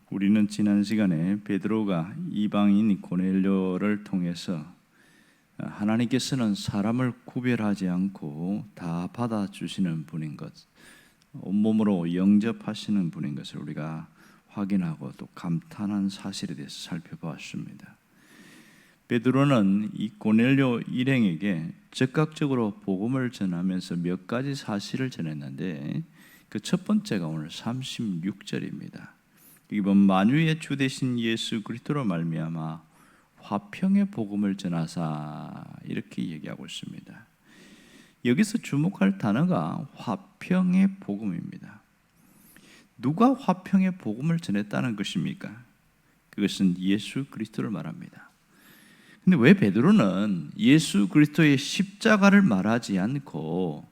우리는 지난 시간에 베드로가 이방인 고넬료를 통해서 하나님께서는 사람을 구별하지 않고 다 받아주시는 분인 것, 온몸으로 영접하시는 분인 것을 우리가 확인하고 또 감탄한 사실에 대해서 살펴보았습니다. 베드로는 이 고넬료 일행에게 즉각적으로 복음을 전하면서 몇 가지 사실을 전했는데 그 첫 번째가 오늘 36절입니다. 이번 만유의 주 되신 예수 그리스도로 말미암아 화평의 복음을 전하사, 이렇게 얘기하고 있습니다. 여기서 주목할 단어가 화평의 복음입니다. 누가 화평의 복음을 전했다는 것입니까? 그것은 예수 그리스도를 말합니다. 근데 왜 베드로는 예수 그리스도의 십자가를 말하지 않고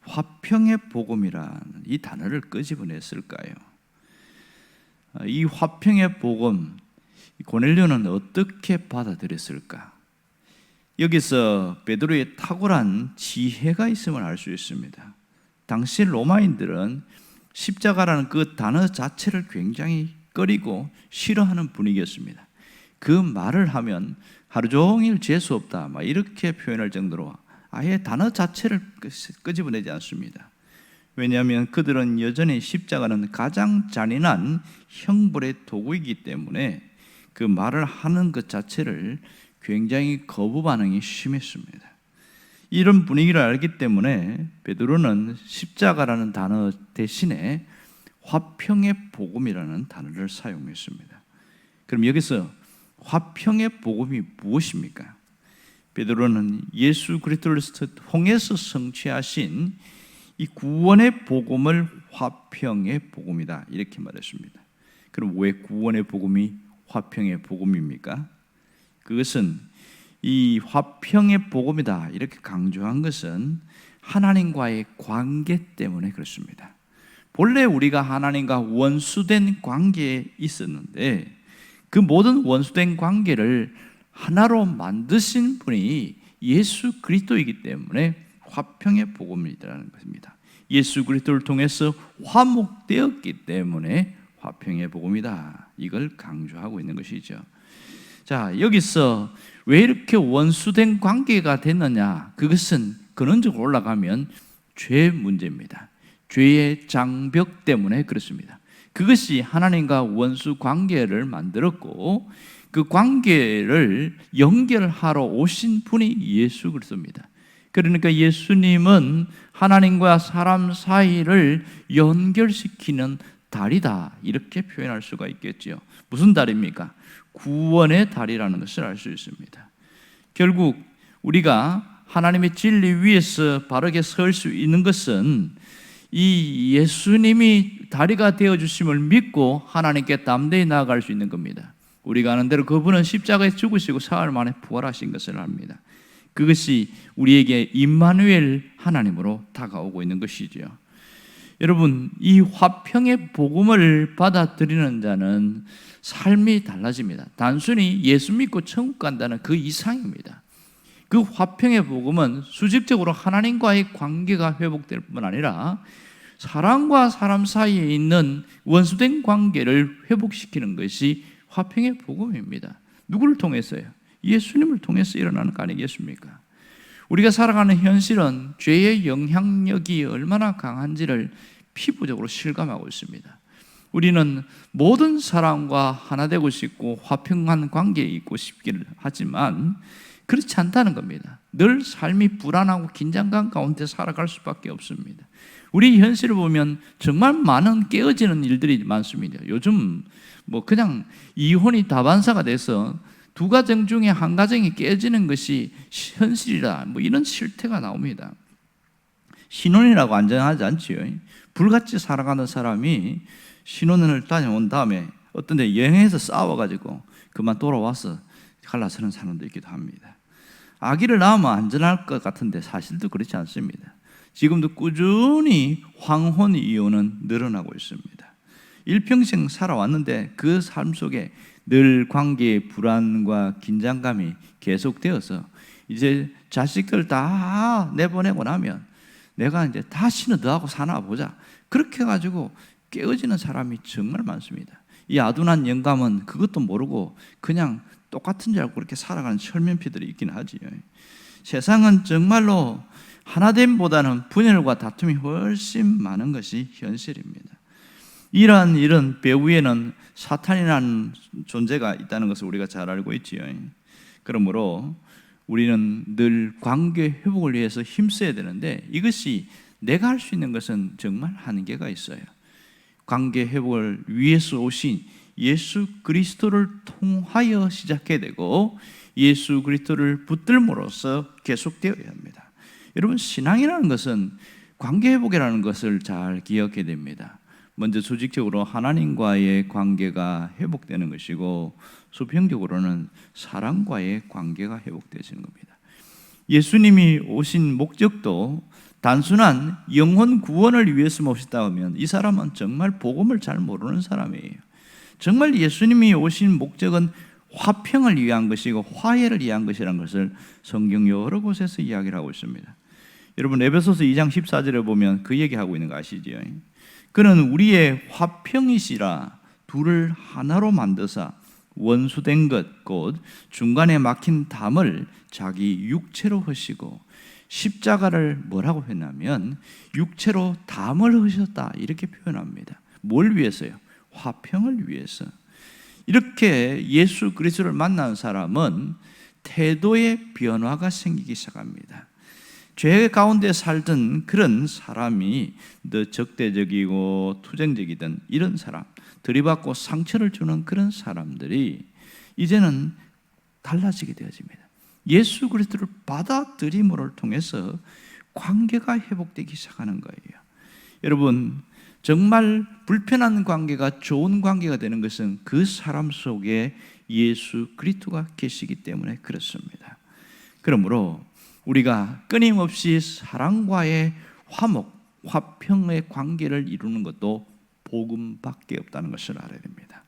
화평의 복음이라는 이 단어를 끄집어냈을까요? 이 화평의 복음, 고넬료는 어떻게 받아들였을까? 여기서 베드로의 탁월한 지혜가 있음을 알 수 있습니다. 당시 로마인들은 십자가라는 그 단어 자체를 굉장히 꺼리고 싫어하는 분위기였습니다. 그 말을 하면 하루 종일 재수 없다, 이렇게 표현할 정도로 아예 단어 자체를 끄집어내지 않습니다. 왜냐하면 그들은 여전히 십자가는 가장 잔인한 형벌의 도구이기 때문에 그 말을 하는 것 자체를 굉장히 거부 반응이 심했습니다. 이런 분위기를 알기 때문에 베드로는 십자가라는 단어 대신에 화평의 복음이라는 단어를 사용했습니다. 그럼 여기서 화평의 복음이 무엇입니까? 베드로는 예수 그리스도를 통해서 성취하신 이 구원의 복음을 화평의 복음이다, 이렇게 말했습니다. 그럼 왜 구원의 복음이 화평의 복음입니까? 그것은 이 화평의 복음이다 이렇게 강조한 것은 하나님과의 관계 때문에 그렇습니다. 본래 우리가 하나님과 원수된 관계에 있었는데 그 모든 원수된 관계를 하나로 만드신 분이 예수 그리스도이기 때문에 화평의 복음이라는 것입니다. 예수 그리스도를 통해서 화목되었기 때문에 화평의 복음이다, 이걸 강조하고 있는 것이죠. 자, 여기서 왜 이렇게 원수된 관계가 됐느냐? 그것은 근원적으로 올라가면 죄 문제입니다. 죄의 장벽 때문에 그렇습니다. 그것이 하나님과 원수 관계를 만들었고 그 관계를 연결하러 오신 분이 예수 그리스도입니다. 그러니까 예수님은 하나님과 사람 사이를 연결시키는 다리다, 이렇게 표현할 수가 있겠죠. 무슨 다리입니까? 구원의 다리라는 것을 알 수 있습니다. 결국 우리가 하나님의 진리 위에서 바르게 설 수 있는 것은 이 예수님이 다리가 되어주심을 믿고 하나님께 담대히 나아갈 수 있는 겁니다. 우리가 아는 대로 그분은 십자가에 죽으시고 사흘 만에 부활하신 것을 압니다. 그것이 우리에게 임마누엘 하나님으로 다가오고 있는 것이죠. 여러분, 이 화평의 복음을 받아들이는 자는 삶이 달라집니다. 단순히 예수 믿고 천국 간다는 그 이상입니다. 그 화평의 복음은 수직적으로 하나님과의 관계가 회복될 뿐 아니라 사람과 사람 사이에 있는 원수된 관계를 회복시키는 것이 화평의 복음입니다. 누구를 통해서요? 예수님을 통해서 일어나는 거 아니겠습니까? 우리가 살아가는 현실은 죄의 영향력이 얼마나 강한지를 피부적으로 실감하고 있습니다. 우리는 모든 사람과 하나 되고 싶고 화평한 관계에 있고 싶기를 하지만 그렇지 않다는 겁니다. 늘 삶이 불안하고 긴장감 가운데 살아갈 수밖에 없습니다. 우리 현실을 보면 정말 많은 깨어지는 일들이 많습니다. 요즘 그냥 이혼이 다반사가 돼서 두 가정 중에 한 가정이 깨지는 것이 현실이라 이런 실태가 나옵니다. 신혼이라고 안전하지 않지요. 불같이 살아가는 사람이 신혼을 다녀온 다음에 어떤 데 여행해서 싸워가지고 그만 돌아와서 갈라서는 사람도 있기도 합니다. 아기를 낳으면 안전할 것 같은데 사실도 그렇지 않습니다. 지금도 꾸준히 황혼 이혼은 늘어나고 있습니다. 일평생 살아왔는데 그 삶 속에 늘 관계의 불안과 긴장감이 계속되어서 이제 자식들 다 내보내고 나면 내가 이제 다시는 너하고 사나 보자, 그렇게 해가지고 깨어지는 사람이 정말 많습니다. 이 아둔한 영감은 그것도 모르고 그냥 똑같은 줄 알고 그렇게 살아가는 철면피들이 있긴 하지요. 세상은 정말로 하나됨보다는 분열과 다툼이 훨씬 많은 것이 현실입니다. 이런 배후에는 사탄이라는 존재가 있다는 것을 우리가 잘 알고 있지요. 그러므로 우리는 늘 관계 회복을 위해서 힘써야 되는데, 이것이 내가 할 수 있는 것은 정말 한계가 있어요. 관계 회복을 위해서 오신 예수 그리스도를 통하여 시작해야 되고, 예수 그리스도를 붙들므로써 계속되어야 합니다. 여러분, 신앙이라는 것은 관계 회복이라는 것을 잘 기억해야 됩니다. 먼저 조직적으로 하나님과의 관계가 회복되는 것이고, 수평적으로는 사람과의 관계가 회복되시는 겁니다. 예수님이 오신 목적도 단순한 영혼 구원을 위해서 오셨다 하면 이 사람은 정말 복음을 잘 모르는 사람이에요. 정말 예수님이 오신 목적은 화평을 위한 것이고 화해를 위한 것이라는 것을 성경 여러 곳에서 이야기를 하고 있습니다. 여러분, 에베소서 2장 14절에 보면 그 얘기하고 있는 거 아시죠? 그는 우리의 화평이시라 둘을 하나로 만드사 원수된 것 곧 중간에 막힌 담을 자기 육체로 하시고, 십자가를 뭐라고 했냐면 육체로 담을 하셨다 이렇게 표현합니다. 뭘 위해서요? 화평을 위해서. 이렇게 예수 그리스도를 만난 사람은 태도의 변화가 생기기 시작합니다. 죄 가운데 살던 그런 사람이 더 적대적이고 투쟁적이던 이런 사람, 들이받고 상처를 주는 그런 사람들이 이제는 달라지게 되어집니다. 예수 그리스도를 받아들임을 통해서 관계가 회복되기 시작하는 거예요. 여러분, 정말 불편한 관계가 좋은 관계가 되는 것은 그 사람 속에 예수 그리스도가 계시기 때문에 그렇습니다. 그러므로 우리가 끊임없이 사랑과의 화목, 화평의 관계를 이루는 것도 복음밖에 없다는 것을 알아야 됩니다.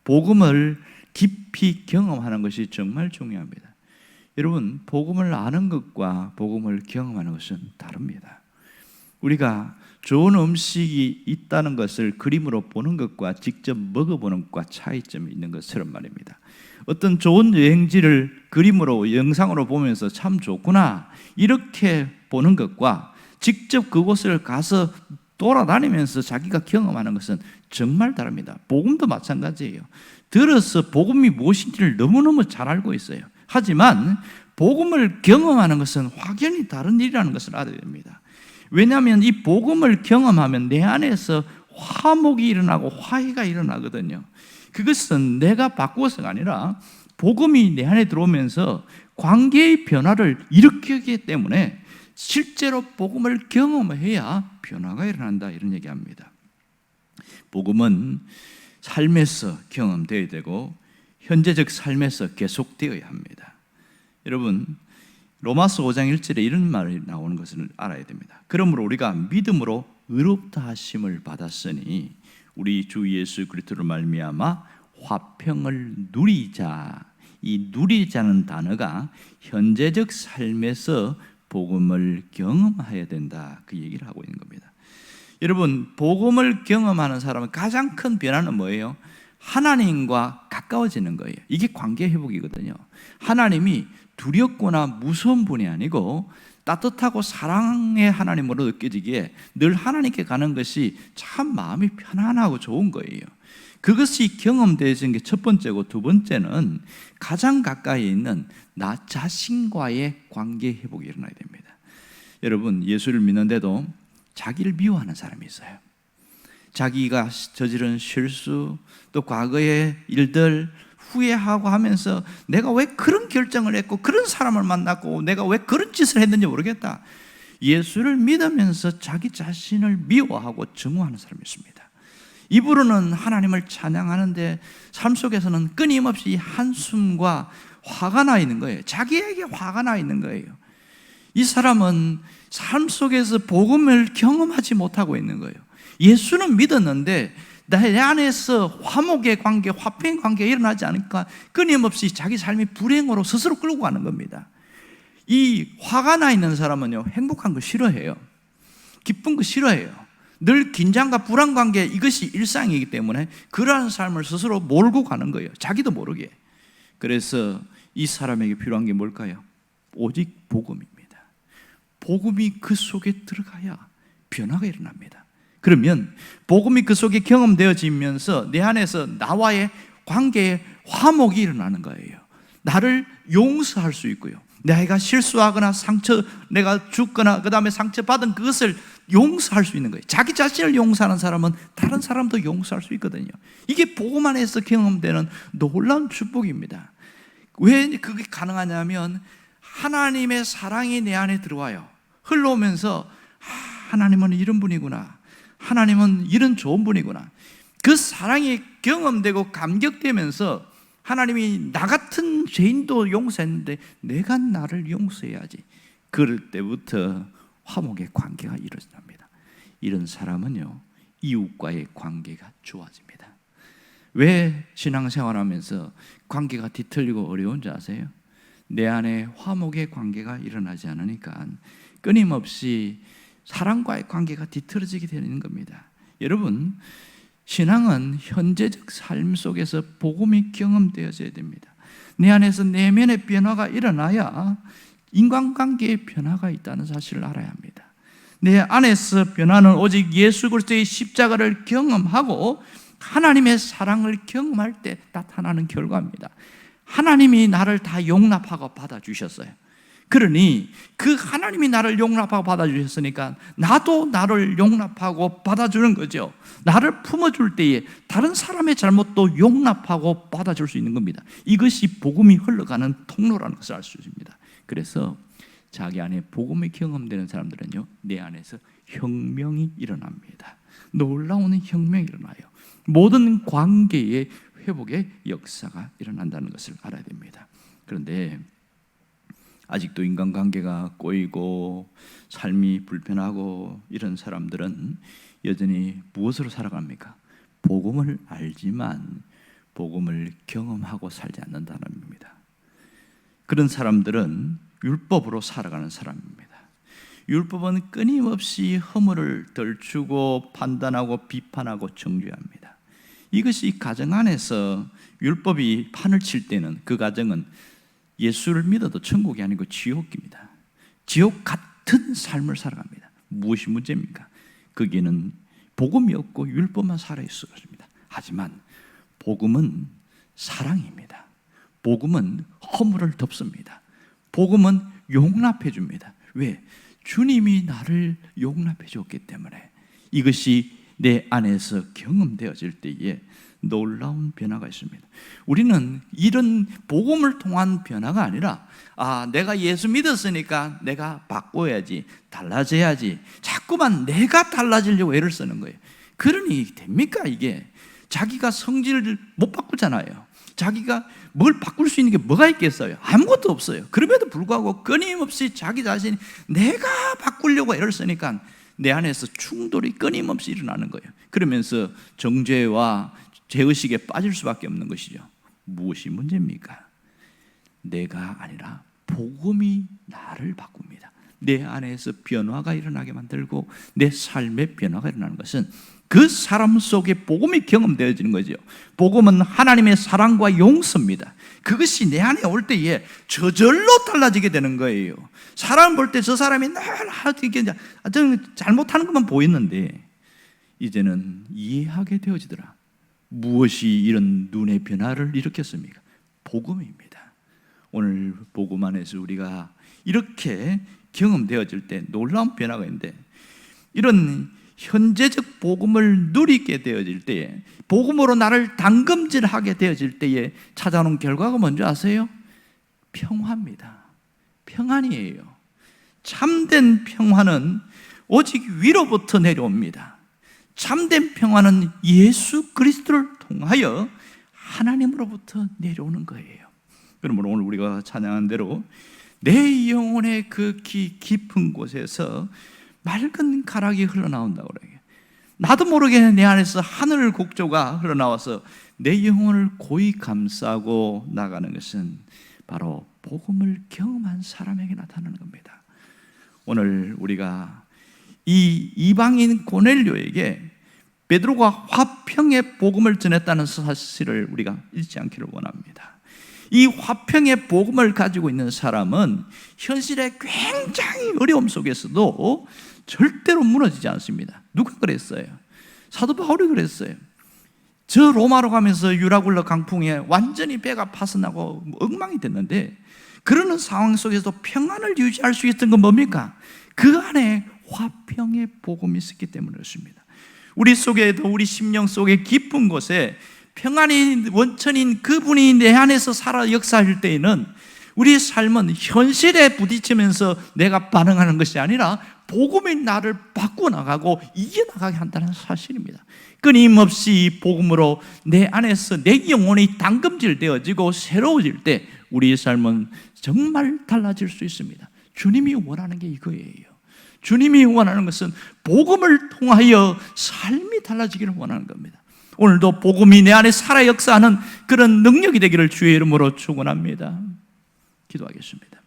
복음을 깊이 경험하는 것이 정말 중요합니다. 여러분, 복음을 아는 것과 복음을 경험하는 것은 다릅니다. 우리가 좋은 음식이 있다는 것을 그림으로 보는 것과 직접 먹어보는 것과 차이점이 있는 것처럼 말입니다. 어떤 좋은 여행지를 그림으로 영상으로 보면서 참 좋구나 이렇게 보는 것과 직접 그곳을 가서 돌아다니면서 자기가 경험하는 것은 정말 다릅니다. 복음도 마찬가지예요. 들어서 복음이 무엇인지를 너무너무 잘 알고 있어요. 하지만 복음을 경험하는 것은 확연히 다른 일이라는 것을 알아야 됩니다. 왜냐하면 이 복음을 경험하면 내 안에서 화목이 일어나고 화해가 일어나거든요. 그것은 내가 바꾸어서가 아니라 복음이 내 안에 들어오면서 관계의 변화를 일으키기 때문에 실제로 복음을 경험해야 변화가 일어난다, 이런 얘기합니다. 복음은 삶에서 경험되어야 되고 현재적 삶에서 계속되어야 합니다. 여러분, 로마서 5장 1절에 이런 말이 나오는 것을 알아야 됩니다. 그러므로 우리가 믿음으로 의롭다 하심을 받았으니 우리 주 예수 그리스도로 말미암아 화평을 누리자. 이 누리자는 단어가 현재적 삶에서 복음을 경험해야 된다, 그 얘기를 하고 있는 겁니다. 여러분, 복음을 경험하는 사람은 가장 큰 변화는 뭐예요? 하나님과 가까워지는 거예요. 이게 관계 회복이거든요. 하나님이 두렵거나 무서운 분이 아니고 따뜻하고 사랑의 하나님으로 느껴지기에 늘 하나님께 가는 것이 참 마음이 편안하고 좋은 거예요. 그것이 경험되어지는 게 첫 번째고, 두 번째는 가장 가까이 있는 나 자신과의 관계 회복이 일어나야 됩니다. 여러분, 예수를 믿는데도 자기를 미워하는 사람이 있어요. 자기가 저지른 실수, 또 과거의 일들 후회하고 하면서 내가 왜 그런 결정을 했고 그런 사람을 만났고 내가 왜 그런 짓을 했는지 모르겠다. 예수를 믿으면서 자기 자신을 미워하고 증오하는 사람이 있습니다. 입으로는 하나님을 찬양하는데 삶 속에서는 끊임없이 한숨과 화가 나 있는 거예요. 자기에게 화가 나 있는 거예요. 이 사람은 삶 속에서 복음을 경험하지 못하고 있는 거예요. 예수는 믿었는데 내 안에서 화목의 관계, 화평의 관계가 일어나지 않으니까 끊임없이 자기 삶이 불행으로 스스로 끌고 가는 겁니다. 이 화가 나 있는 사람은요, 행복한 거 싫어해요. 기쁜 거 싫어해요. 늘 긴장과 불안 관계, 이것이 일상이기 때문에 그러한 삶을 스스로 몰고 가는 거예요. 자기도 모르게. 그래서 이 사람에게 필요한 게 뭘까요? 오직 복음입니다. 복음이 그 속에 들어가야 변화가 일어납니다. 그러면 복음이 그 속에 경험되어지면서 내 안에서 나와의 관계에 화목이 일어나는 거예요. 나를 용서할 수 있고요, 내가 실수하거나 상처, 내가 죽거나 그 다음에 상처받은 그것을 용서할 수 있는 거예요. 자기 자신을 용서하는 사람은 다른 사람도 용서할 수 있거든요. 이게 복음 안에서 경험되는 놀라운 축복입니다. 왜 그게 가능하냐면 하나님의 사랑이 내 안에 들어와요. 흘러오면서 하나님은 이런 분이구나, 하나님은 이런 좋은 분이구나, 그 사랑이 경험되고 감격되면서 하나님이 나 같은 죄인도 용서했는데 내가 나를 용서해야지. 그럴 때부터 화목의 관계가 이루어집니다. 이런 사람은요, 이웃과의 관계가 좋아집니다. 왜 신앙생활하면서 관계가 뒤틀리고 어려운지 아세요? 내 안에 화목의 관계가 일어나지 않으니까 끊임없이 사랑과의 관계가 뒤틀어지게 되는 겁니다. 여러분, 신앙은 현재적 삶 속에서 복음이 경험되어져야 됩니다. 내 안에서 내면의 변화가 일어나야 인간관계의 변화가 있다는 사실을 알아야 합니다. 내 안에서 변화는 오직 예수 그리스도의 십자가를 경험하고 하나님의 사랑을 경험할 때 나타나는 결과입니다. 하나님이 나를 다 용납하고 받아주셨어요. 그러니 그 하나님이 나를 용납하고 받아주셨으니까 나도 나를 용납하고 받아주는 거죠. 나를 품어줄 때에 다른 사람의 잘못도 용납하고 받아줄 수 있는 겁니다. 이것이 복음이 흘러가는 통로라는 것을 알 수 있습니다. 그래서 자기 안에 복음이 경험되는 사람들은요, 내 안에서 혁명이 일어납니다. 놀라운 혁명이 일어나요. 모든 관계의 회복의 역사가 일어난다는 것을 알아야 됩니다. 그런데 아직도 인간관계가 꼬이고 삶이 불편하고 이런 사람들은 여전히 무엇으로 살아갑니까? 복음을 알지만 복음을 경험하고 살지 않는다는 겁니다. 그런 사람들은 율법으로 살아가는 사람입니다. 율법은 끊임없이 허물을 덜추고 판단하고 비판하고 정죄합니다. 이것이 가정 안에서 율법이 판을 칠 때는 그 가정은 예수를 믿어도 천국이 아니고 지옥입니다. 지옥 같은 삶을 살아갑니다. 무엇이 문제입니까? 거기에는 복음이 없고 율법만 살아있습니다. 하지만 복음은 사랑입니다. 복음은 허물을 덮습니다. 복음은 용납해 줍니다. 왜? 주님이 나를 용납해 줬기 때문에. 이것이 내 안에서 경험되어질 때에 놀라운 변화가 있습니다. 우리는 이런 복음을 통한 변화가 아니라 내가 예수 믿었으니까 내가 바꿔야지, 달라져야지, 자꾸만 내가 달라지려고 애를 쓰는 거예요. 그러니 됩니까? 이게 자기가 성질을 못 바꾸잖아요. 자기가 뭘 바꿀 수 있는 게 뭐가 있겠어요? 아무것도 없어요. 그럼에도 불구하고 끊임없이 자기 자신이 내가 바꾸려고 애를 쓰니까 내 안에서 충돌이 끊임없이 일어나는 거예요. 그러면서 정죄와 죄의식에 빠질 수밖에 없는 것이죠. 무엇이 문제입니까? 내가 아니라 복음이 나를 바꿉니다. 내 안에서 변화가 일어나게 만들고 내 삶의 변화가 일어나는 것은 그 사람 속에 복음이 경험되어지는 거죠. 복음은 하나님의 사랑과 용서입니다. 그것이 내 안에 올 때에 저절로 달라지게 되는 거예요. 사람 볼 때 저 사람이 늘 잘못하는 것만 보였는데 이제는 이해하게 되어지더라. 무엇이 이런 눈의 변화를 일으켰습니까? 복음입니다. 오늘 복음 안에서 우리가 이렇게 경험되어질 때 놀라운 변화가 있는데, 이런 현재적 복음을 누리게 되어질 때에, 복음으로 나를 담금질하게 되어질 때에 찾아오는 결과가 뭔지 아세요? 평화입니다. 평안이에요. 참된 평화는 오직 위로부터 내려옵니다. 참된 평화는 예수 그리스도를 통하여 하나님으로부터 내려오는 거예요. 그러므로 오늘 우리가 찬양한 대로 내 영혼의 그 깊은 곳에서 맑은 가락이 흘러나온다고 그래요. 나도 모르게 내 안에서 하늘 곡조가 흘러나와서 내 영혼을 고이 감싸고 나가는 것은 바로 복음을 경험한 사람에게 나타나는 겁니다. 오늘 우리가 이 이방인 고넬료에게 베드로가 화평의 복음을 전했다는 사실을 우리가 잊지 않기를 원합니다. 이 화평의 복음을 가지고 있는 사람은 현실의 굉장히 어려움 속에서도 절대로 무너지지 않습니다. 누가 그랬어요? 사도 바울이 그랬어요. 저 로마로 가면서 유라굴러 강풍에 완전히 배가 파손나고 엉망이 됐는데, 그러는 상황 속에서 평안을 유지할 수 있었던 건 뭡니까? 그 안에 화평의 복음이 있었기 때문에 그렇습니다. 우리 속에도, 우리 심령 속에 깊은 곳에 평안의 원천인 그분이 내 안에서 살아 역사할 때에는 우리의 삶은 현실에 부딪히면서 내가 반응하는 것이 아니라 복음이 나를 바꿔나가고 이겨나가게 한다는 사실입니다. 끊임없이 복음으로 내 안에서 내 영혼이 담금질 되어지고 새로워질 때 우리의 삶은 정말 달라질 수 있습니다. 주님이 원하는 게 이거예요. 주님이 원하는 것은 복음을 통하여 삶이 달라지기를 원하는 겁니다. 오늘도 복음이 내 안에 살아 역사하는 그런 능력이 되기를 주의 이름으로 축원합니다. 기도하겠습니다.